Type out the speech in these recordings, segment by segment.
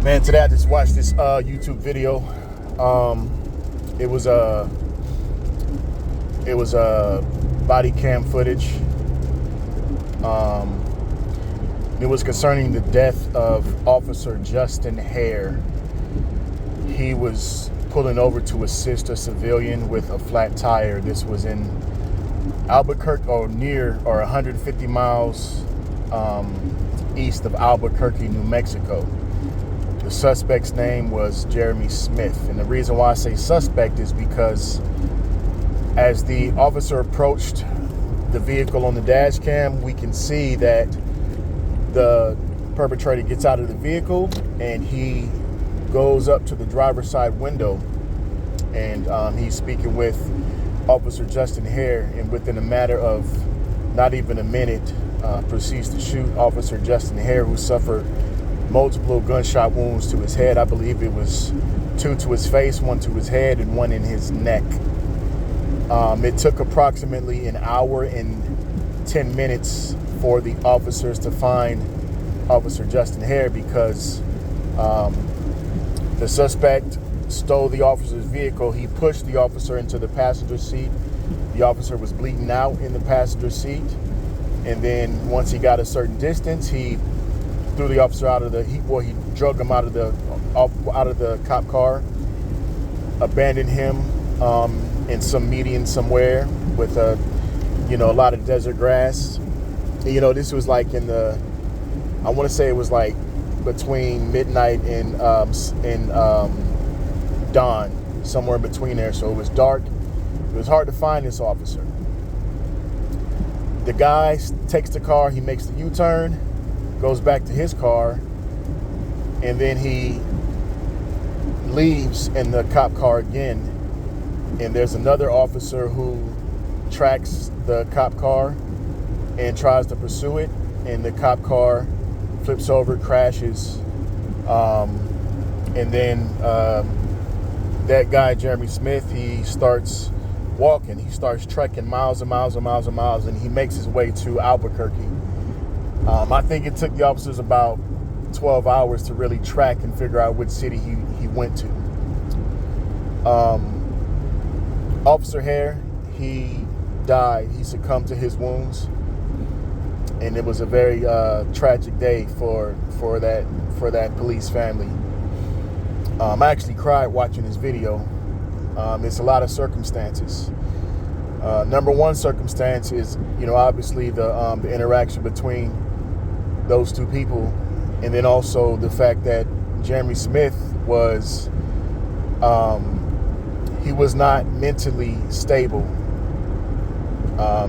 Man, today I just watched this YouTube video. It was body cam footage. It was concerning the death of Officer Justin Hare. He was pulling over to assist a civilian with a flat tire. This was in Albuquerque, or 150 miles east of Albuquerque, New Mexico. The suspect's name was Jeremy Smith. And the reason why I say suspect is because as the officer approached the vehicle on the dash cam, we can see that the perpetrator gets out of the vehicle and he goes up to the driver's side window, and he's speaking with Officer Justin Hare, and within a matter of not even a minute proceeds to shoot Officer Justin Hare, who suffered multiple gunshot wounds to his head. I believe it was 2 to his face, 1 to his head, and 1 in his neck. It took approximately an hour and 10 minutes for the officers to find Officer Justin Hare, because the suspect stole the officer's vehicle. He pushed the officer into the passenger seat. The officer was bleeding out in the passenger seat. And then once he got a certain distance, he threw the officer out of he drug him out of the cop car, abandoned him in some median somewhere with a lot of desert grass. This was like I want to say it was like between midnight and dawn, somewhere in between there. So it was dark. It was hard to find this officer. The guy takes the car, he makes the U-turn, goes back to his car, and then he leaves in the cop car again. And there's another officer who tracks the cop car and tries to pursue it, and the cop car flips over, crashes, and then that guy, Jeremy Smith, he starts walking. He starts trekking miles and miles and miles and miles, and he makes his way to Albuquerque. I think it took the officers about 12 hours to really track and figure out which city he went to. Officer Hare, he died. He succumbed to his wounds, and it was a very tragic day for that police family. I actually cried watching this video. It's a lot of circumstances. Number one circumstance is, obviously the interaction between those two people, and then also the fact that Jeremy Smith was he was not mentally stable.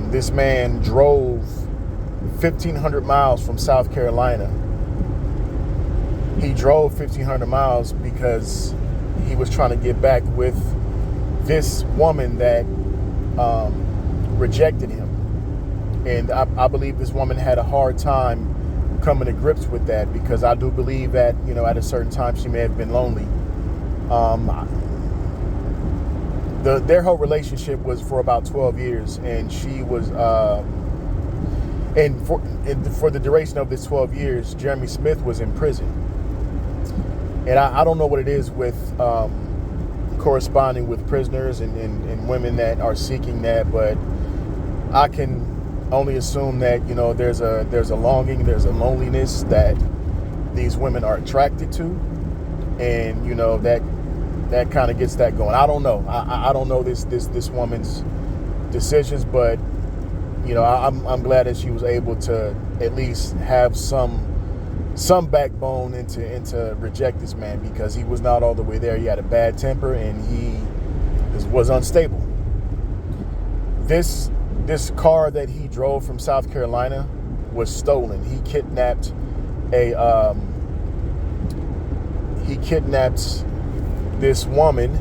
This man drove 1,500 miles from South Carolina. He drove 1,500 miles because he was trying to get back with this woman that rejected him. And I believe this woman had a hard time coming to grips with that, because I do believe that, at a certain time she may have been lonely. Their whole relationship was for about 12 years, and she was, and for the duration of this 12 years, Jeremy Smith was in prison. And I don't know what it is with corresponding with prisoners and women that are seeking that, but I can only assume that there's a longing, there's a loneliness that these women are attracted to, and that kind of gets that going. I don't know. I don't know this woman's decisions, but I'm glad that she was able to at least have some backbone and to reject this man, because he was not all the way there. He had a bad temper, and he was unstable. This car that he drove from South Carolina was stolen. He kidnapped this woman,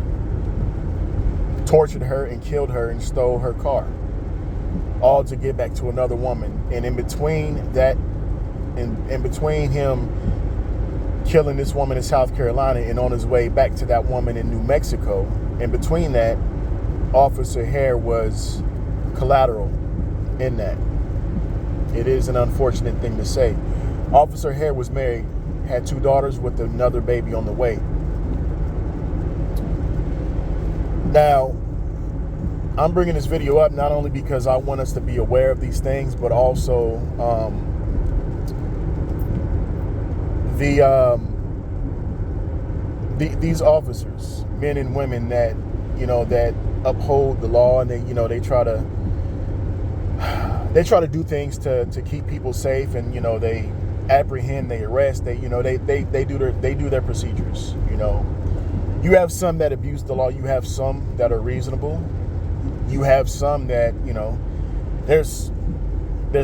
tortured her and killed her and stole her car, all to get back to another woman. And in between him killing this woman in South Carolina and on his way back to that woman in New Mexico, in between that, Officer Hare was collateral in that. It is an unfortunate thing to say. Officer Hare was married had 2 daughters with another baby on the way. Now, I'm bringing this video up not only because I want us to be aware of these things, but also these officers, men and women that, that uphold the law, and they try to do things to keep people safe, and they apprehend, they arrest, they do their procedures. You have some that abuse the law, you have some that are reasonable, you have some that there's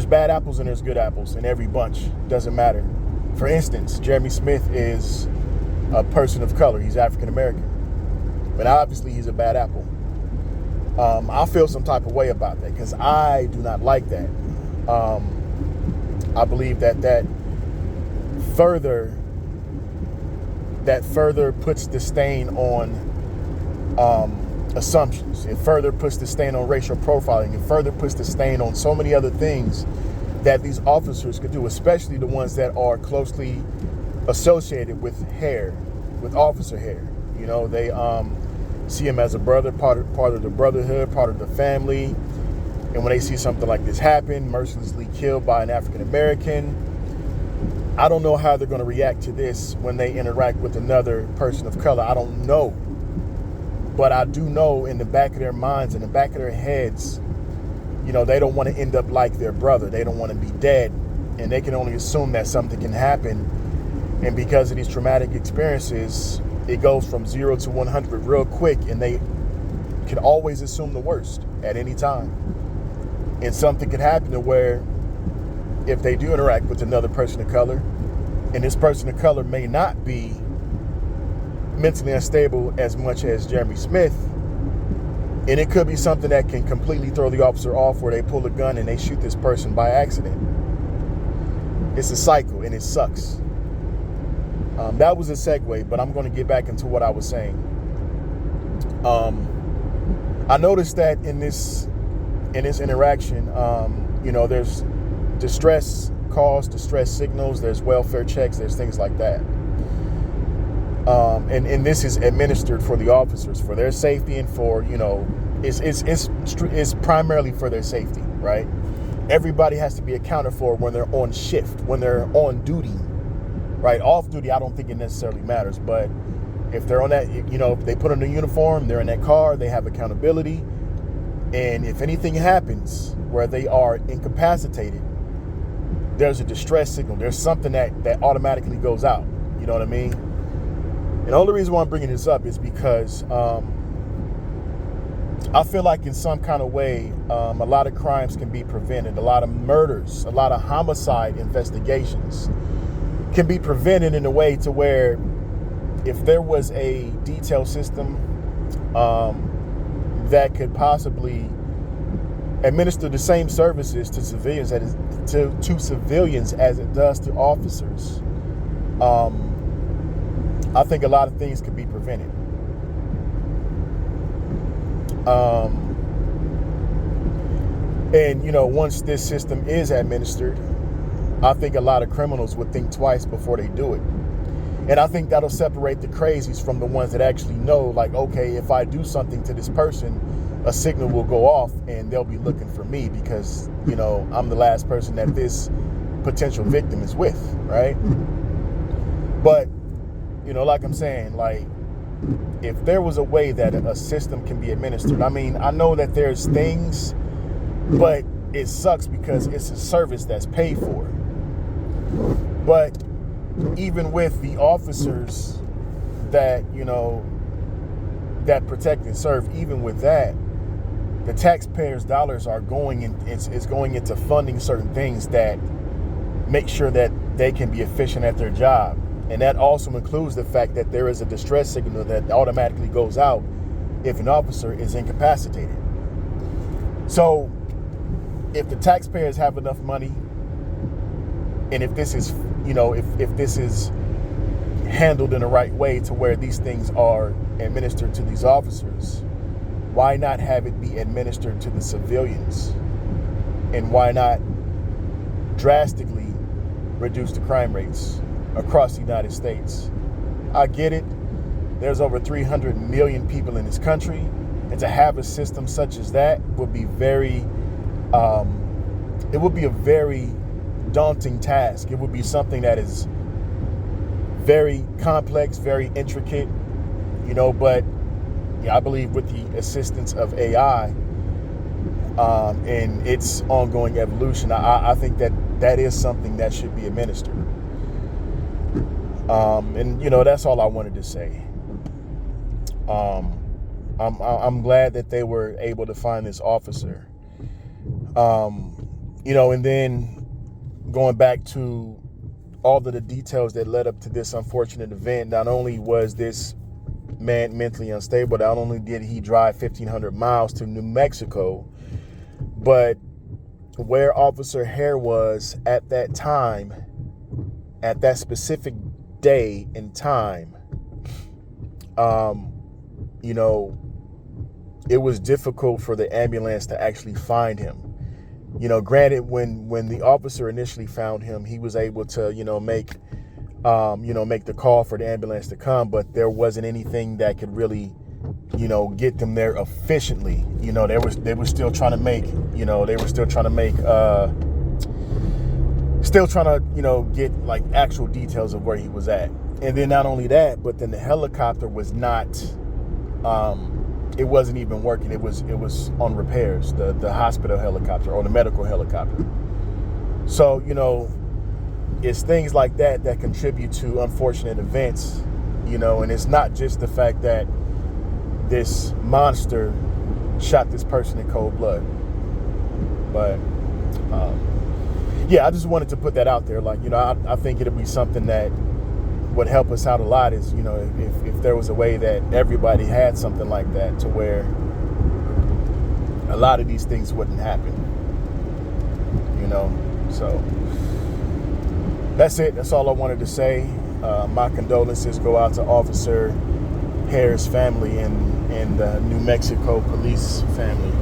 bad apples and there's good apples in every bunch. Doesn't matter. For instance, Jeremy Smith is a person of color. He's African American, but obviously he's a bad apple. I feel some type of way about that because I do not like that. I believe that further puts the stain on assumptions. It further puts the stain on racial profiling. It further puts the stain on so many other things that these officers could do, especially the ones that are closely associated with Hare, with Officer Hare. They see him as a brother, part of the brotherhood, part of the family. And when they see something like this happen, mercilessly killed by an African American, I don't know how they're going to react to this when they interact with another person of color. I don't know. But I do know in the back of their minds, in the back of their heads, they don't want to end up like their brother. They don't want to be dead. And they can only assume that something can happen. And because of these traumatic experiences, it goes from 0 to 100 real quick. And they can always assume the worst at any time. And something could happen to where if they do interact with another person of color, and this person of color may not be mentally unstable as much as Jeremy Smith, and it could be something that can completely throw the officer off, where they pull a gun and they shoot this person by accident. It's a cycle and it sucks. That was a segue, but I'm going to get back into what I was saying. I noticed that in this interaction, there's distress calls, distress signals, there's welfare checks, there's things like that. And this is administered for the officers, for their safety, and for, it's primarily for their safety, right? Everybody has to be accounted for when they're on shift, when they're on duty, right? Off duty, I don't think it necessarily matters, but if they're on that, if they put on a uniform, they're in that car, they have accountability. And if anything happens where they are incapacitated, there's a distress signal. There's something that automatically goes out. You know what I mean? And the only reason why I'm bringing this up is because I feel like in some kind of way, a lot of crimes can be prevented. A lot of murders, a lot of homicide investigations can be prevented in a way to where if there was a detail system that could possibly administer the same services to civilians to civilians as it does to officers, I think a lot of things could be prevented. And once this system is administered, I think a lot of criminals would think twice before they do it. And I think that'll separate the crazies from the ones that actually know, like, okay, if I do something to this person, a signal will go off and they'll be looking for me because, I'm the last person that this potential victim is with, right? But, like I'm saying, like, if there was a way that a system can be administered, I mean, I know that there's things, but it sucks because it's a service that's paid for. But even with the officers that, that protect and serve, even with that, the taxpayers' dollars are going into funding certain things that make sure that they can be efficient at their job. And that also includes the fact that there is a distress signal that automatically goes out if an officer is incapacitated. So if the taxpayers have enough money, and if this is, if this is handled in the right way to where these things are administered to these officers, why not have it be administered to the civilians? And why not drastically reduce the crime rates? across the United States. I get it. There's over 300 million people in this country, and to have a system such as that would be it would be a very daunting task. It would be something that is very complex, very intricate, but yeah, I believe with the assistance of AI and its ongoing evolution, I think that is something that should be administered. And that's all I wanted to say. I'm glad that they were able to find this officer. And then going back to all of the details that led up to this unfortunate event, not only was this man mentally unstable, not only did he drive 1,500 miles to New Mexico, but where Officer Hare was at that time, at that specific day and time, it was difficult for the ambulance to actually find him. Granted, when the officer initially found him, he was able to, make the call for the ambulance to come, but there wasn't anything that could really, get them there efficiently. They were still trying to make, get like actual details of where he was at. And then not only that, but then the helicopter was not, it wasn't even working. It was on repairs, the hospital helicopter or the medical helicopter. So, it's things like that that contribute to unfortunate events, and it's not just the fact that this monster shot this person in cold blood. But, yeah, I just wanted to put that out there. Like, I think it'll be something that would help us out a lot is, if there was a way that everybody had something like that to where a lot of these things wouldn't happen, so that's it. That's all I wanted to say. My condolences go out to Officer Hare's family and the New Mexico police family.